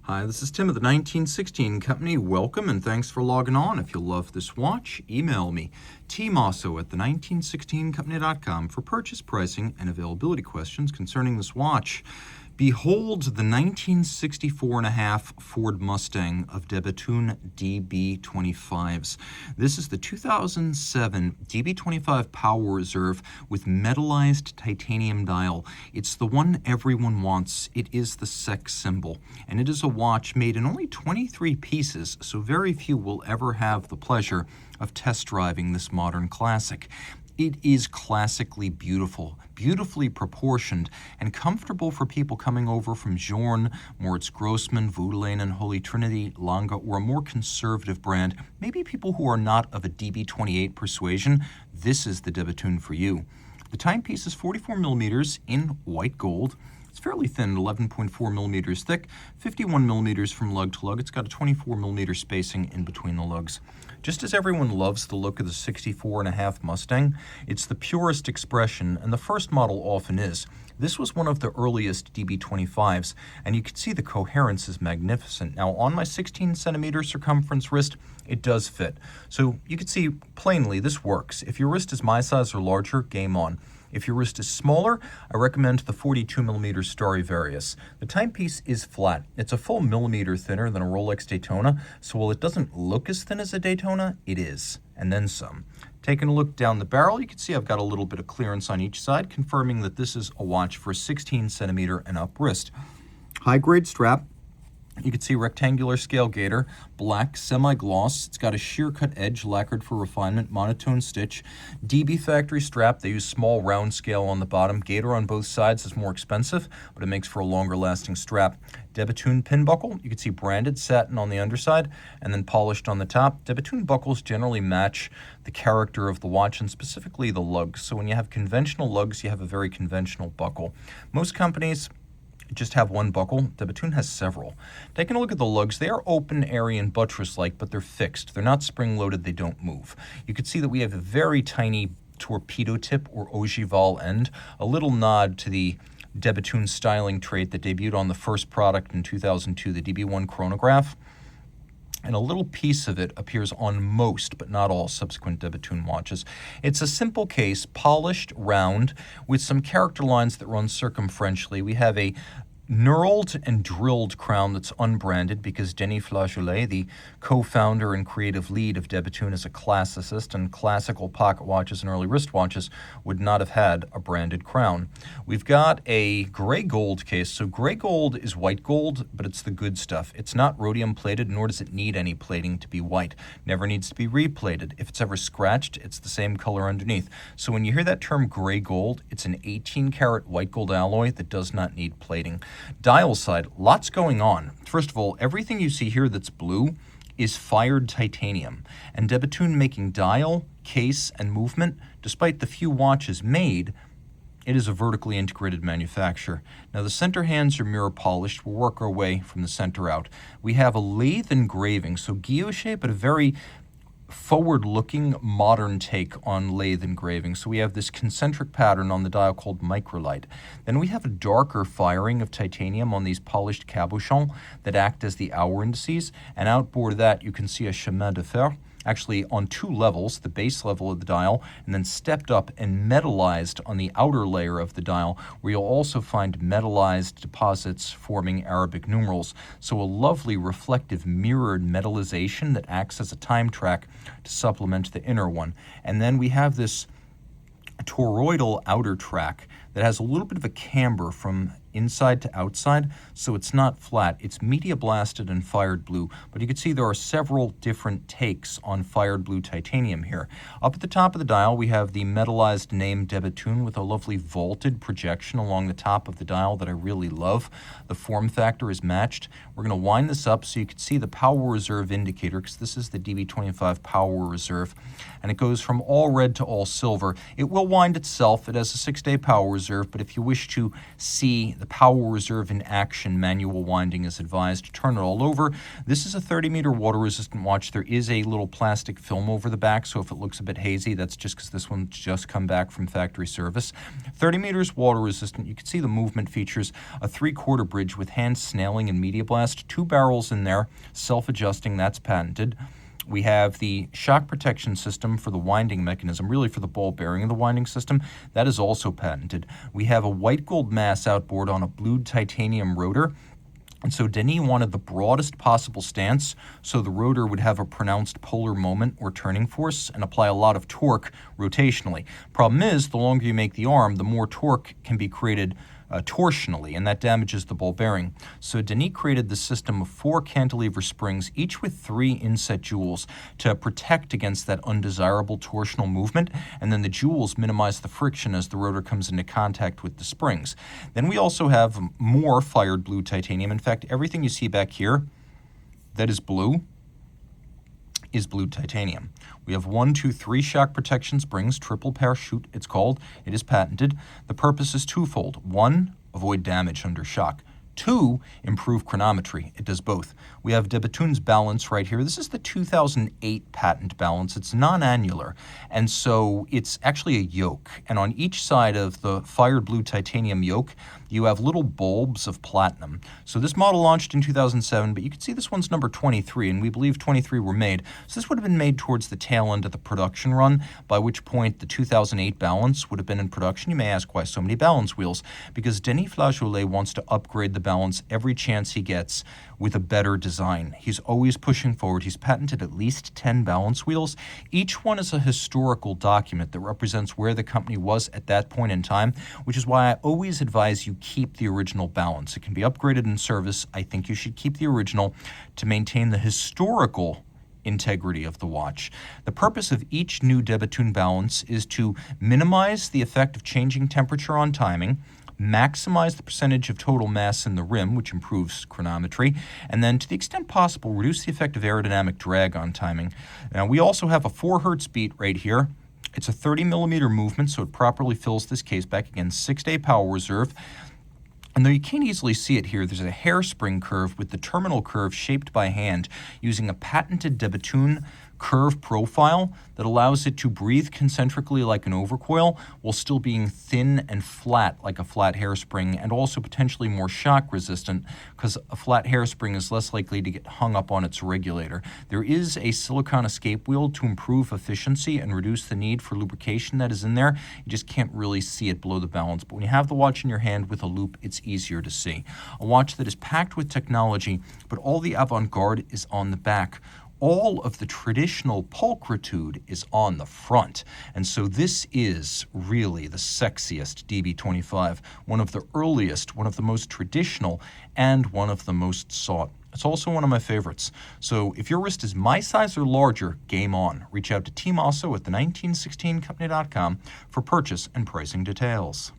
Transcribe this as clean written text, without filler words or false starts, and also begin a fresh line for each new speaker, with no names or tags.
Hi, this is Tim of the 1916 Company. Welcome and thanks for logging on. If you love this watch, email me, Team Mosso at the1916company.com for purchase pricing and availability questions concerning this watch. Behold the 1964.5 Ford Mustang of Bethune DB25s. This is the 2007 DB25 Power Reserve with metallized titanium dial. It's the one everyone wants. It is the sex symbol, and it is a watch made in only 23 pieces, so very few will ever have the pleasure of test driving this modern classic. It is classically beautiful, beautifully proportioned, and comfortable for people coming over from Jorn, Moritz Grossman, Voudelaine, and Holy Trinity, Lange, or a more conservative brand. Maybe people who are not of a DB28 persuasion. This is the Bethune for you. The timepiece is 44 millimeters in white gold. It's fairly thin, 11.4 millimeters thick, 51 millimeters from lug to lug. It's got a 24 millimeter spacing in between the lugs. Just as everyone loves the look of the 64.5 Mustang, it's the purest expression, and the first model often is. This was one of the earliest DB25s, and you can see the coherence is magnificent. Now, on my 16 centimeter circumference wrist, it does fit. So you can see plainly this works. If your wrist is my size or larger, game on. If your wrist is smaller, I recommend the 42 millimeter Stradivarius. The timepiece is flat. It's a full millimeter thinner than a Rolex Daytona, so while it doesn't look as thin as a Daytona, it is, and then some. Taking a look down the barrel, you can see I've got a little bit of clearance on each side, confirming that this is a watch for a 16 centimeter and up wrist. High-grade strap. You can see rectangular scale gaiter, black, semi-gloss. It's got a sheer cut edge, lacquered for refinement, monotone stitch. DB factory strap. They use small round scale on the bottom. Gaiter on both sides is more expensive, but it makes for a longer lasting strap. Bethune pin buckle. You can see branded satin on the underside and then polished on the top. Bethune buckles generally match the character of the watch and specifically the lugs. So when you have conventional lugs, you have a very conventional buckle. Most companies just have one buckle. Bethune has several. Taking a look at the lugs, they are open, airy, and buttress-like, but they're fixed. They're not spring-loaded. They don't move. You can see that we have a very tiny torpedo tip or ogival end, a little nod to the Bethune styling trait that debuted on the first product in 2002, the DB1 chronograph. And a little piece of it appears on most, but not all, subsequent Bethune watches. It's a simple case, polished, round, with some character lines that run circumferentially. We have a knurled and drilled crown that's unbranded because Denis Flageolet, the co-founder and creative lead of Bethune, is a classicist, and classical pocket watches and early wristwatches would not have had a branded crown. We've got a gray gold case. So gray gold is white gold, but it's the good stuff. It's not rhodium plated, nor does it need any plating to be white. Never needs to be replated. If it's ever scratched, it's the same color underneath. So when you hear that term gray gold, it's an 18 karat white gold alloy that does not need plating. Dial side, lots going on. First of all, everything you see here that's blue is fired titanium, and Bethune making dial, case, and movement, despite the few watches made, it is a vertically integrated manufacturer. Now the center hands are mirror polished. We'll work our way from the center out. We have a lathe engraving, so guilloche, but a very forward-looking modern take on lathe engraving. So we have this concentric pattern on the dial called microlight. Then we have a darker firing of titanium on these polished cabochons that act as the hour indices, and outboard of that you can see a chemin de fer, actually on two levels, the base level of the dial, and then stepped up and metallized on the outer layer of the dial, where you'll also find metallized deposits forming Arabic numerals. So a lovely reflective mirrored metallization that acts as a time track to supplement the inner one. And then we have this toroidal outer track that has a little bit of a camber from inside to outside, so it's not flat. It's media blasted and fired blue, but you can see there are several different takes on fired blue titanium here. Up at the top of the dial, we have the metallized name Bethune with a lovely vaulted projection along the top of the dial that I really love. The form factor is matched. We're going to wind this up so you can see the power reserve indicator, because this is the DB25 power reserve, and it goes from all red to all silver. It will wind itself. It has a 6-day power reserve, but if you wish to see The power reserve in action, manual winding is advised. Turn it all over. This is a 30-meter water-resistant watch. There is a little plastic film over the back, so if it looks a bit hazy, that's just because this one's just come back from factory service. 30 meters water-resistant. You can see the movement features a 3/4 bridge with hand snailing and media blast. 2 barrels in there, self-adjusting, that's patented. We have the shock protection system for the winding mechanism, really for the ball bearing of the winding system. That is also patented. We have a white gold mass outboard on a blued titanium rotor. And so Denis wanted the broadest possible stance so the rotor would have a pronounced polar moment or turning force and apply a lot of torque rotationally. Problem is, the longer you make the arm, the more torque can be created torsionally, and that damages the ball bearing. So Denis created the system of 4 cantilever springs, each with 3 inset jewels to protect against that undesirable torsional movement, and then the jewels minimize the friction as the rotor comes into contact with the springs. Then we also have more fired blue titanium. In fact, everything you see back here that is blue is blue titanium. We have 1, 2, 3 shock protection springs, triple parachute it's called. It is patented. The purpose is twofold. 1, avoid damage under shock. 2, improve chronometry. It does both. We have de Bethune's balance right here. This is the 2008 patent balance. It's non-annular, and so it's actually a yoke. And on each side of the fired blue titanium yoke, you have little bulbs of platinum. So this model launched in 2007, but you can see this one's number 23, and we believe 23 were made. So this would have been made towards the tail end of the production run, by which point the 2008 balance would have been in production. You may ask why so many balance wheels? Because Denis Flageolet wants to upgrade the balance every chance he gets with a better design. He's always pushing forward. He's patented at least 10 balance wheels. Each one is a historical document that represents where the company was at that point in time, which is why I always advise you keep the original balance. It can be upgraded in service. I think you should keep the original to maintain the historical integrity of the watch. The purpose of each new de Bethune balance is to minimize the effect of changing temperature on timing, maximize the percentage of total mass in the rim, which improves chronometry, and then to the extent possible, reduce the effect of aerodynamic drag on timing. Now, we also have a 4 Hertz beat right here. It's a 30 millimeter movement, so it properly fills this case back. Again, 6-day power reserve. And though you can't easily see it here, there's a hairspring curve with the terminal curve shaped by hand using a patented de Bethune curve profile that allows it to breathe concentrically like an overcoil while still being thin and flat like a flat hairspring, and also potentially more shock resistant because a flat hairspring is less likely to get hung up on its regulator. There is a silicone escape wheel to improve efficiency and reduce the need for lubrication that is in there. You just can't really see it below the balance, but when you have the watch in your hand with a loop, it's easier to see. A watch that is packed with technology, but all the avant-garde is on the back. All of the traditional pulchritude is on the front. And so this is really the sexiest DB25, one of the earliest, one of the most traditional, and one of the most sought. It's also one of my favorites. So if your wrist is my size or larger, game on. Reach out to Team Mosso at the 1916company.com for purchase and pricing details.